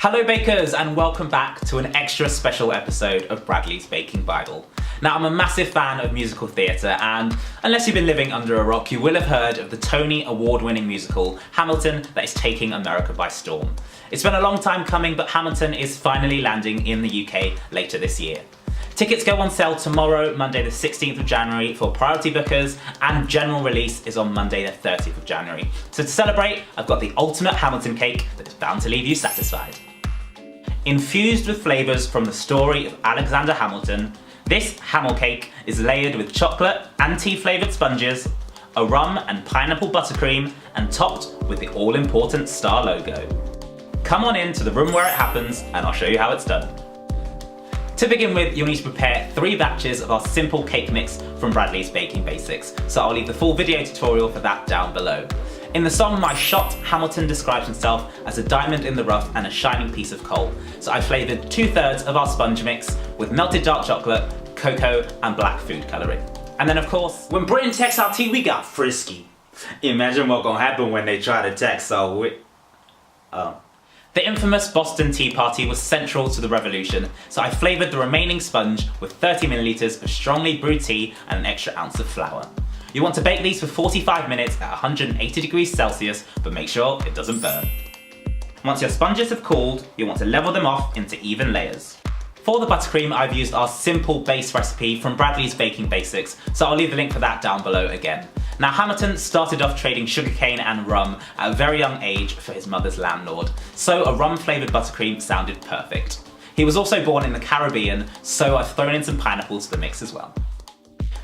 Hello bakers, and welcome back to an extra special episode of Bradley's Baking Bible. Now, I'm a massive fan of musical theatre, and unless you've been living under a rock, you will have heard of the Tony Award-winning musical Hamilton that is taking America by storm. It's been a long time coming, but Hamilton is finally landing in the UK later this year. Tickets go on sale tomorrow, Monday the 16th of January for priority bookers, and general release is on Monday the 30th of January. So to celebrate, I've got the ultimate Hamilton cake that is bound to leave you satisfied. Infused with flavours from the story of Alexander Hamilton, this Hamil cake is layered with chocolate and tea-flavoured sponges, a rum and pineapple buttercream, and topped with the all-important star logo. Come on in to the room where it happens and I'll show you how it's done. To begin with, you'll need to prepare 3 batches of our simple cake mix from Bradley's Baking Basics, so I'll leave the full video tutorial for that down below. In the song My Shot, Hamilton describes himself as a diamond in the rough and a shining piece of coal, so I flavoured 2/3 of our sponge mix with melted dark chocolate, cocoa and black food colouring. And then of course, when Britain texts our tea, we got frisky. Imagine what's gonna happen when they try to text our The infamous Boston Tea Party was central to the revolution, so I flavoured the remaining sponge with 30 milliliters of strongly brewed tea and an extra ounce of flour. You want to bake these for 45 minutes at 180 degrees Celsius, but make sure it doesn't burn. Once your sponges have cooled, you want to level them off into even layers. For the buttercream, I've used our simple base recipe from Bradley's Baking Basics, so I'll leave the link for that down below again. Now, Hamilton started off trading sugarcane and rum at a very young age for his mother's landlord, so a rum-flavoured buttercream sounded perfect. He was also born in the Caribbean, so I've thrown in some pineapple to the mix as well.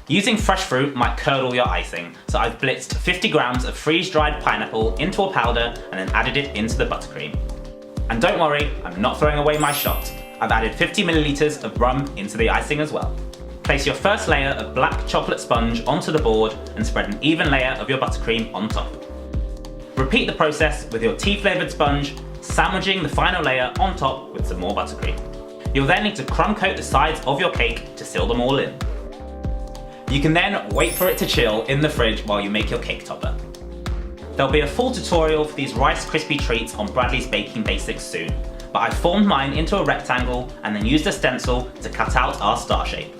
Using fresh fruit might curdle your icing, so I've blitzed 50 grams of freeze-dried pineapple into a powder and then added it into the buttercream. And don't worry, I'm not throwing away my shot. I've added 50 milliliters of rum into the icing as well. Place your first layer of black chocolate sponge onto the board and spread an even layer of your buttercream on top. Repeat the process with your tea-flavoured sponge, sandwiching the final layer on top with some more buttercream. You'll then need to crumb coat the sides of your cake to seal them all in. You can then wait for it to chill in the fridge while you make your cake topper. There'll be a full tutorial for these Rice Krispie treats on Bradley's Baking Basics soon, but I formed mine into a rectangle and then used a stencil to cut out our star shape.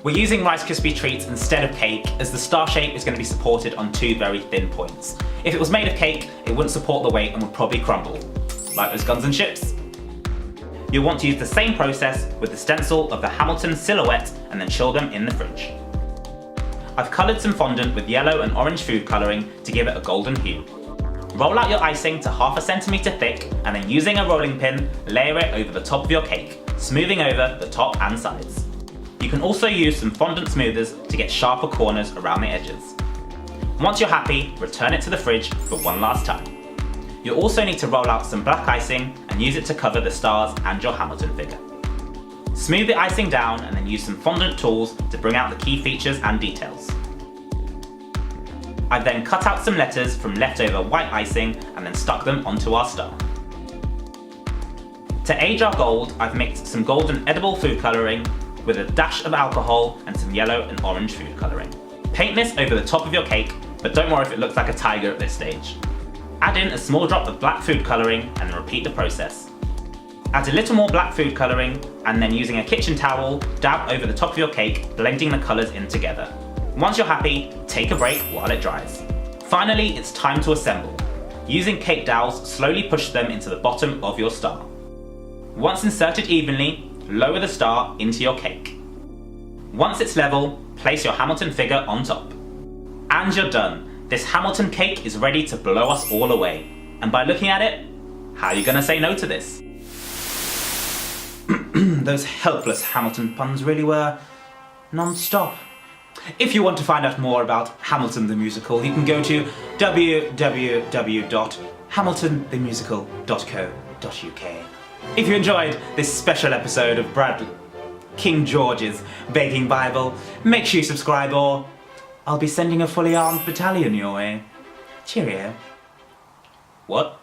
We're using Rice Krispie treats instead of cake, as the star shape is going to be supported on 2 very thin points. If it was made of cake, it wouldn't support the weight and would probably crumble, like those guns and ships. You'll want to use the same process with the stencil of the Hamilton silhouette and then chill them in the fridge. I've coloured some fondant with yellow and orange food colouring to give it a golden hue. Roll out your icing to 1/2 centimetre thick and then using a rolling pin, layer it over the top of your cake, smoothing over the top and sides. You can also use some fondant smoothers to get sharper corners around the edges. Once you're happy, return it to the fridge for one last time. You'll also need to roll out some black icing and use it to cover the stars and your Hamilton figure. Smooth the icing down and then use some fondant tools to bring out the key features and details. I've then cut out some letters from leftover white icing and then stuck them onto our star. To age our gold, I've mixed some golden edible food colouring with a dash of alcohol and some yellow and orange food colouring. Paint this over the top of your cake, but don't worry if it looks like a tiger at this stage. Add in a small drop of black food colouring and then repeat the process. Add a little more black food colouring and then using a kitchen towel, dab over the top of your cake, blending the colours in together. Once you're happy, take a break while it dries. Finally, it's time to assemble. Using cake dowels, slowly push them into the bottom of your star. Once inserted evenly, lower the star into your cake. Once it's level, place your Hamilton figure on top. And you're done. This Hamilton cake is ready to blow us all away. And by looking at it, how are you gonna say no to this? Those helpless Hamilton puns really were non-stop. If you want to find out more about Hamilton the Musical, you can go to www.hamiltonthemusical.co.uk. If you enjoyed this special episode of King George's Baking Bible, make sure you subscribe or I'll be sending a fully armed battalion your way. Cheerio. What?